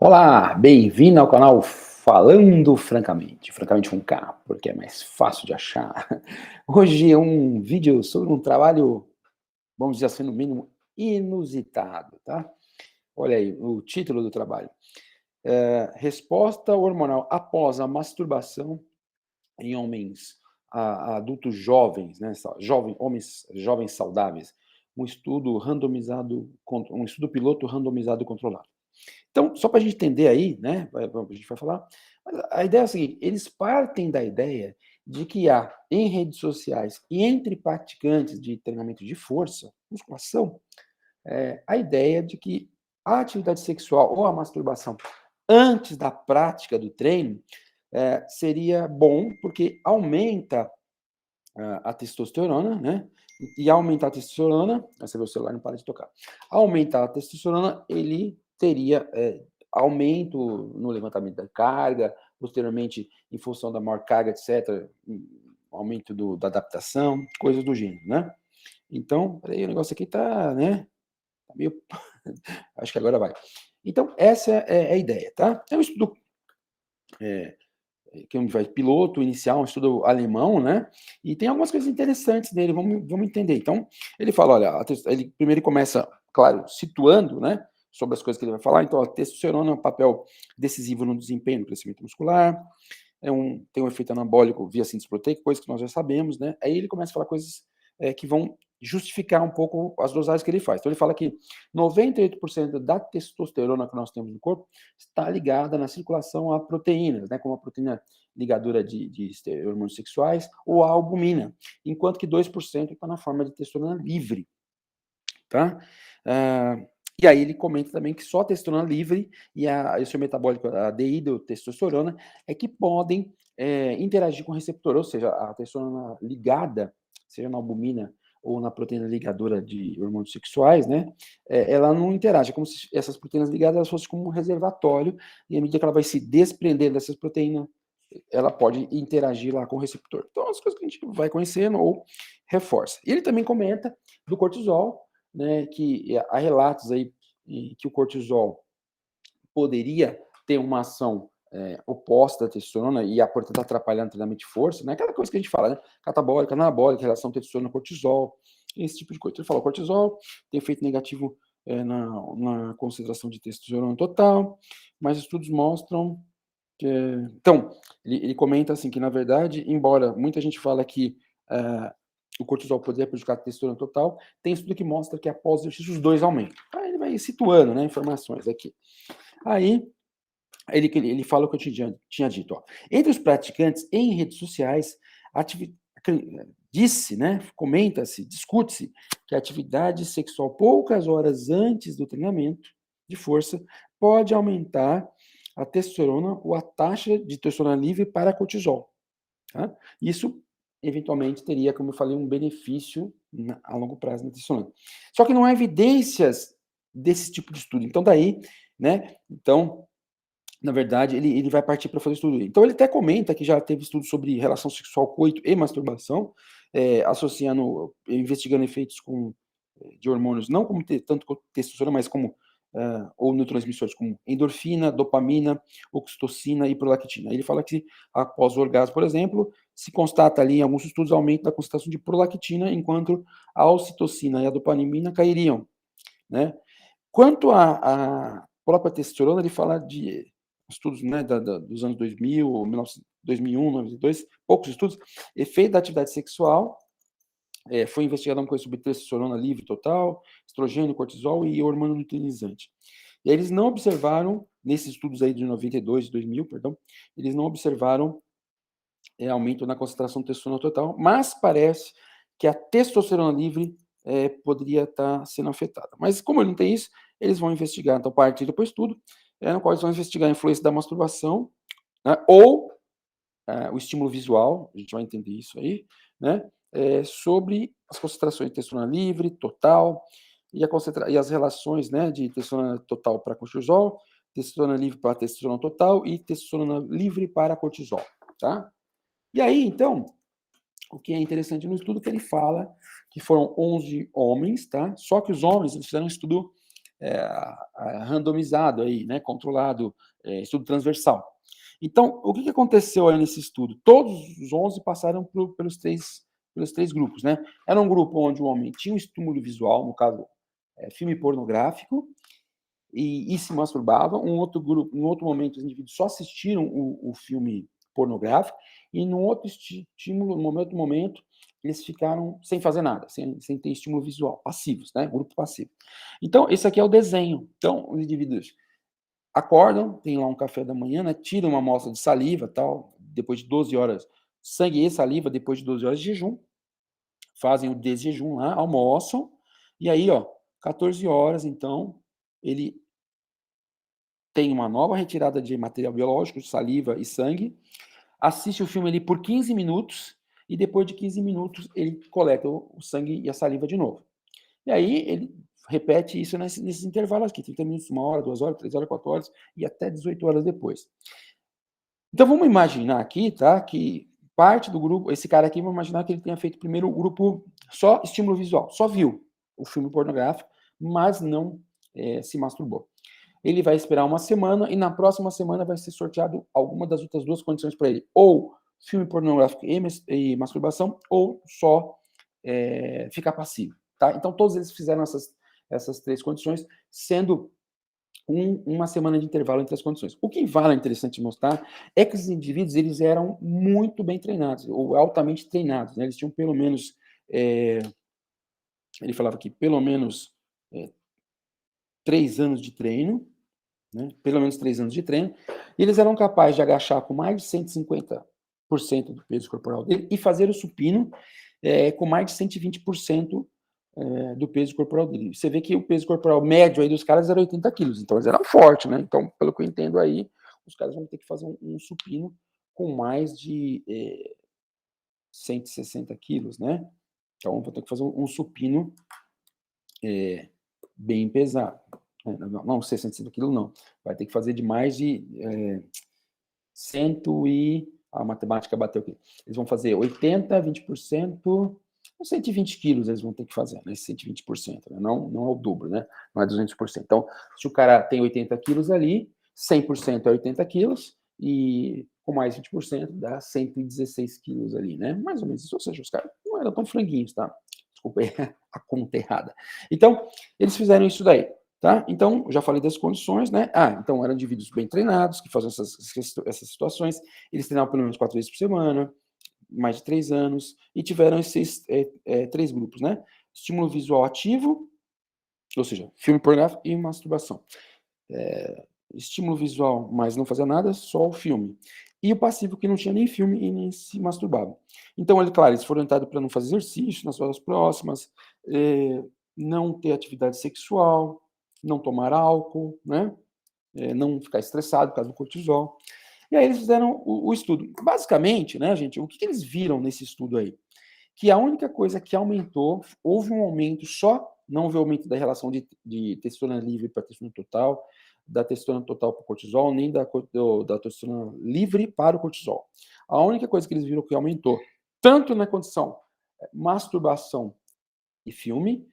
Olá, bem-vindo ao canal Falando Francamente, francamente com K, porque é mais fácil de achar. Hoje é um vídeo sobre um trabalho, vamos dizer assim, no mínimo inusitado, tá? Olha aí o título do trabalho. Resposta hormonal após a masturbação em homens adultos jovens, né? Homens jovens saudáveis. Um estudo randomizado, um estudo piloto randomizado e controlado. Então, só para a gente entender aí, né, a gente vai falar, mas a ideia é a seguinte, eles partem da ideia de que há em redes sociais e entre praticantes de treinamento de força, musculação, a ideia de que a atividade sexual ou a masturbação antes da prática do treino seria bom, porque aumenta a testosterona, né? E aumentar a testosterona, você vê o celular não para de tocar. Aumentar a testosterona, ele teria aumento no levantamento da carga, posteriormente, em função da maior carga, etc., aumento da adaptação, coisas do gênero, né? Então, peraí, o negócio aqui tá, né? Tá meio. Acho que agora vai. Então, essa é a ideia, tá? É um estudo que é um piloto inicial, um estudo alemão, né? E tem algumas coisas interessantes nele, vamos entender. Então, ele fala, olha, ele primeiro começa, claro, situando, né, sobre as coisas que ele vai falar. Então, a testosterona é um papel decisivo no desempenho do crescimento muscular, tem um efeito anabólico via síntese proteica, coisas que nós já sabemos, né? Aí ele começa a falar coisas que vão justificar um pouco as dosagens que ele faz. Então ele fala que 98% da testosterona que nós temos no corpo está ligada na circulação a proteínas, né? Como a proteína ligadora de hormônios sexuais ou a albumina, enquanto que 2% está na forma de testosterona livre, tá? E aí ele comenta também que só a testosterona livre e o seu metabólico, a deidrotestosterona, é que podem interagir com o receptor, ou seja, a testosterona ligada, seja na albumina ou na proteína ligadora de hormônios sexuais, né, ela não interage, é como se essas proteínas ligadas elas fossem como um reservatório, e à medida que ela vai se desprender dessas proteínas, ela pode interagir lá com o receptor. Então, as coisas que a gente vai conhecendo ou reforça. E ele também comenta do cortisol, né, que há relatos aí que o cortisol poderia ter uma ação oposta à testosterona e, portanto, atrapalhando o treinamento de força, né? Aquela coisa que a gente fala, né? Catabólica, anabólica, relação testosterona-cortisol, esse tipo de coisa. Ele fala, cortisol tem efeito negativo na concentração de testosterona total, mas estudos mostram que... Então, ele comenta assim que, na verdade, embora muita gente fala que o cortisol poderia prejudicar a testosterona total, tem estudo que mostra que após o exercício os dois aumentam. Aí ele vai situando, né, informações aqui. Aí ele fala o que eu tinha dito. Ó. Entre os praticantes em redes sociais, disse, né, comenta-se, discute-se que a atividade sexual poucas horas antes do treinamento de força pode aumentar a testosterona ou a taxa de testosterona livre para cortisol. Tá? Isso, eventualmente, teria, como eu falei, um benefício a longo prazo na testosterona. Só que não há evidências desse tipo de estudo. Então, daí, né? Então, na verdade, ele vai partir para fazer estudo. Então, ele até comenta que já teve estudos sobre relação sexual, coito e masturbação, associando, investigando efeitos de hormônios, não como tanto como testosterona, mas como ou neurotransmissores como endorfina, dopamina, oxitocina e prolactina. Ele fala que após o orgasmo, por exemplo, se constata ali em alguns estudos aumento da concentração de prolactina, enquanto a ocitocina e a dopamina cairiam, né? Quanto à própria testosterona, ele fala de estudos, né, dos anos 2000, 2001, 92, poucos estudos, efeito da atividade sexual, foi investigada uma coisa sobre testosterona livre total, estrogênio, cortisol e hormônio luteinizante. E aí eles não observaram, nesses estudos aí de 92, 2000, perdão, eles não observaram aumento na concentração de testosterona total, mas parece que a testosterona livre poderia estar sendo afetada. Mas como ele não tem isso, eles vão investigar, então, a partir depois de tudo, no qual eles vão investigar a influência da masturbação, né, ou o estímulo visual, a gente vai entender isso aí, né, sobre as concentrações de testosterona livre, total, e as relações, né, de testosterona total para cortisol, testosterona livre para testosterona total e testosterona livre para cortisol, tá? E aí, então, o que é interessante no estudo é que ele fala que foram 11 homens, tá? Só que os homens, eles fizeram um estudo randomizado aí, né, controlado, estudo transversal. Então, o que aconteceu aí nesse estudo? Todos os 11 passaram pelos três grupos, né? Era um grupo onde o homem tinha um estímulo visual, no caso, filme pornográfico, e se masturbavam. Um outro grupo, em outro momento, os indivíduos só assistiram o filme pornográfico, e num outro estímulo, no outro momento, eles ficaram sem fazer nada, sem ter estímulo visual, passivos, né? Grupo passivo. Então, esse aqui é o desenho. Então, os indivíduos acordam, tem lá um café da manhã, né? Tiram uma amostra de saliva, tal, depois de 12 horas, sangue e saliva, depois de 12 horas de jejum, fazem o desjejum lá, almoçam, e aí, ó, 14 horas, então, ele tem uma nova retirada de material biológico, saliva e sangue, assiste o filme ali por 15 minutos, e depois de 15 minutos ele coleta o sangue e a saliva de novo. E aí ele repete isso nesses intervalos aqui, 30 minutos, 1 hora, 2 horas, 3 horas, 4 horas, e até 18 horas depois. Então vamos imaginar aqui, tá, que parte do grupo, esse cara aqui, vamos imaginar que ele tenha feito primeiro o grupo só estímulo visual, só viu o filme pornográfico, mas não se masturbou. Ele vai esperar uma semana e na próxima semana vai ser sorteado alguma das outras duas condições para ele. Ou filme pornográfico e masturbação, ou só ficar passivo. Tá? Então, todos eles fizeram essas três condições, sendo uma semana de intervalo entre as condições. O que vale interessante mostrar é que os indivíduos eles eram muito bem treinados, ou altamente treinados. Né? Eles tinham pelo menos, ele falava aqui, pelo menos 3 anos de treino, né? Pelo menos 3 anos de treino, e eles eram capazes de agachar com mais de 150% do peso corporal dele e fazer o supino com mais de 120% do peso corporal dele. Você vê que o peso corporal médio aí dos caras era 80 quilos, então eles eram fortes, né? Então, pelo que eu entendo aí, os caras vão ter que fazer um supino com mais de 160 quilos, né? Então, vão ter que fazer um supino bem pesado. Não, 60 quilos não. Vai ter que fazer de mais de a matemática bateu aqui. Eles vão fazer 80, 20%, uns 120 quilos eles vão ter que fazer, né? 120%, né? Não é o dobro, né? Não é 200%. Então, se o cara tem 80 quilos ali, 100% é 80 quilos, e com mais 20% dá 116 quilos ali, né? Mais ou menos isso. Ou seja, os caras não eram tão franguinhos, tá? Desculpa aí a conta errada. Então, eles fizeram isso daí. Tá? Então, já falei das condições, né? Então eram indivíduos bem treinados, que faziam essas situações, eles treinavam pelo menos 4 vezes por semana, mais de 3 anos, e tiveram esses 3 grupos, né? Estímulo visual ativo, ou seja, filme pornográfico e masturbação. Estímulo visual, mas não fazia nada, só o filme. E o passivo, que não tinha nem filme e nem se masturbava. Então, claro, eles foram orientados para não fazer exercício nas horas próximas, não ter atividade sexual, não tomar álcool, né? Não ficar estressado por causa do cortisol. E aí eles fizeram o estudo. Basicamente, né, gente, o que eles viram nesse estudo aí? Que a única coisa que aumentou, houve um aumento só, não houve aumento da relação de testosterona livre para testosterona total, da testosterona total para o cortisol, nem da testosterona livre para o cortisol. A única coisa que eles viram que aumentou, tanto na condição masturbação e filme,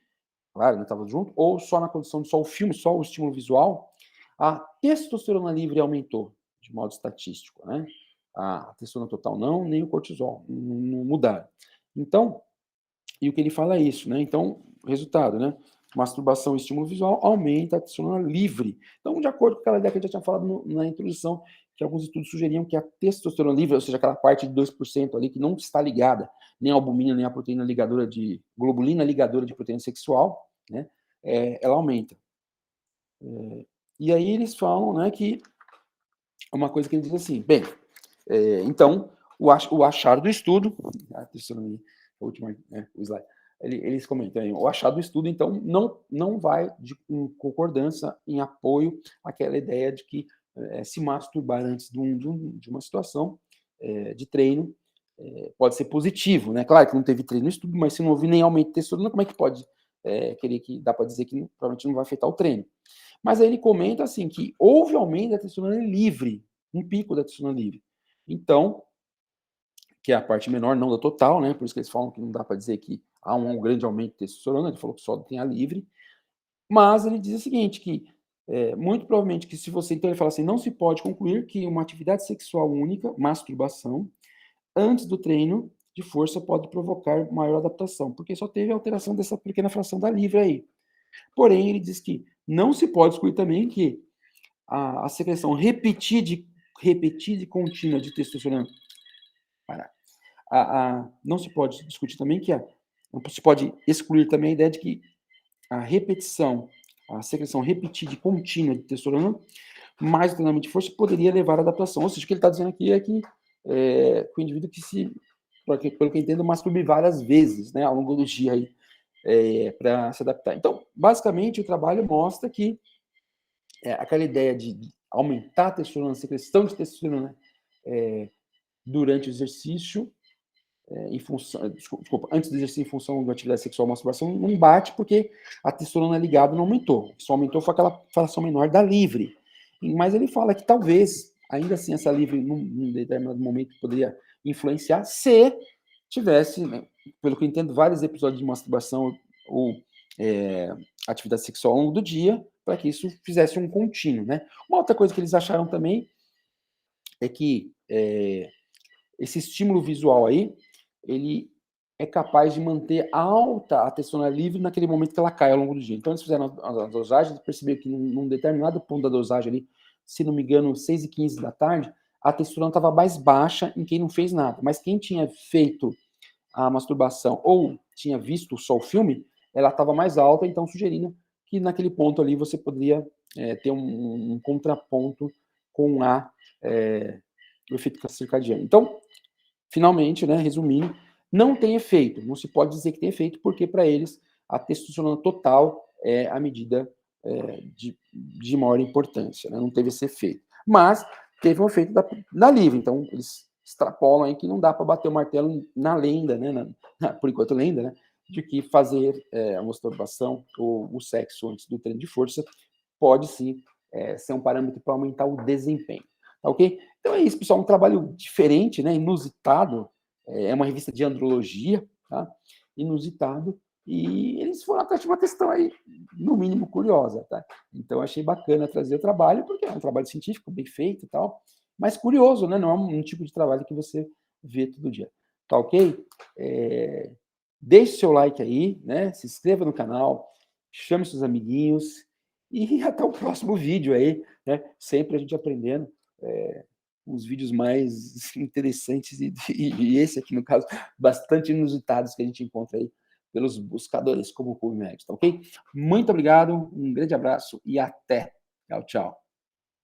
claro, não estava junto, ou só na condição de só o filme, só o estímulo visual, a testosterona livre aumentou, de modo estatístico, né? A testosterona total não, nem o cortisol, não mudaram. Então, e o que ele fala é isso, né? Então, resultado, né? Masturbação e estímulo visual aumenta a testosterona livre. Então, de acordo com aquela ideia que a gente já tinha falado na introdução, que alguns estudos sugeriam que a testosterona livre, ou seja, aquela parte de 2% ali que não está ligada nem à albumina, nem à proteína ligadora de globulina ligadora de proteína sexual, né? Ela aumenta. E aí eles falam, né, que uma coisa que ele diz assim, bem, então, o achado do estudo, a última, o slide, eles comentam aí, o achado do estudo, então, não vai em concordância, em apoio àquela ideia de que se masturbar antes de uma situação de treino pode ser positivo, né? Claro que não teve treino no estudo, mas se não houve nem aumento de testosterona, como é que pode querer que dá para dizer que provavelmente não vai afetar o treino? Mas aí ele comenta assim que houve aumento da testosterona livre, um pico da testosterona livre. Então, que é a parte menor, não da total, né? Por isso que eles falam que não dá para dizer que há um grande aumento de testosterona, ele falou que só tem a livre. Mas ele diz o seguinte, que muito provavelmente que se você, então ele fala assim, não se pode concluir que uma atividade sexual única, masturbação, antes do treino de força pode provocar maior adaptação, porque só teve alteração dessa pequena fração da livre aí. Porém, ele diz que não se pode excluir também que a secreção repetida e contínua de testosterona, para, não se pode discutir também que não se pode excluir também a ideia de que a repetição, a secreção repetida e contínua de testosterona, mais o treinamento de força, poderia levar à adaptação. Ou seja, o que ele está dizendo aqui é que o indivíduo que pelo que eu entendo, masturbe várias vezes, né, ao longo do dia aí, para se adaptar. Então, basicamente, o trabalho mostra que aquela ideia de aumentar a testosterona, a secreção de testosterona durante o exercício, em função, desculpa, antes do exercício em função da atividade sexual, masturbação, não bate porque a testosterona ligada não aumentou. O que só aumentou foi aquela fração menor da livre. Mas ele fala que talvez, ainda assim, essa livre, num determinado momento, poderia influenciar se tivesse, né, pelo que eu entendo, vários episódios de masturbação ou atividade sexual ao longo do dia, para que isso fizesse um contínuo, né? Uma outra coisa que eles acharam também é que esse estímulo visual aí, ele é capaz de manter alta a testosterona livre naquele momento que ela cai ao longo do dia. Então, eles fizeram a dosagem, eles perceberam que num determinado ponto da dosagem ali, se não me engano, 6h15 da tarde, a testosterona estava mais baixa em quem não fez nada. Mas quem tinha feito a masturbação ou tinha visto só o filme, ela estava mais alta, então sugerindo que naquele ponto ali você poderia ter um contraponto com o efeito circadiano. Então, finalmente, né, resumindo, não tem efeito, não se pode dizer que tem efeito, porque para eles a testosterona total é a medida de maior importância, né? Não teve esse efeito. Mas teve um efeito da livre, então eles extrapolam aí que não dá para bater o martelo na lenda, né, por enquanto lenda, né, de que fazer a masturbação ou o sexo antes do treino de força pode sim ser um parâmetro para aumentar o desempenho. Tá ok? Então é isso, pessoal. Um trabalho diferente, né? Inusitado. É uma revista de andrologia, tá? Inusitado. E eles foram atrás de uma questão aí, no mínimo, curiosa, tá? Então achei bacana trazer o trabalho, porque é um trabalho científico, bem feito e tal, mas curioso, né? Não é um tipo de trabalho que você vê todo dia. Tá ok? Deixe seu like aí, né? Se inscreva no canal, chame seus amiguinhos e até o próximo vídeo aí, né? Sempre a gente aprendendo uns vídeos mais interessantes e esse aqui, no caso, bastante inusitados que a gente encontra aí pelos buscadores como o PubMed, tá ok? Muito obrigado, um grande abraço e até. Tchau, tchau.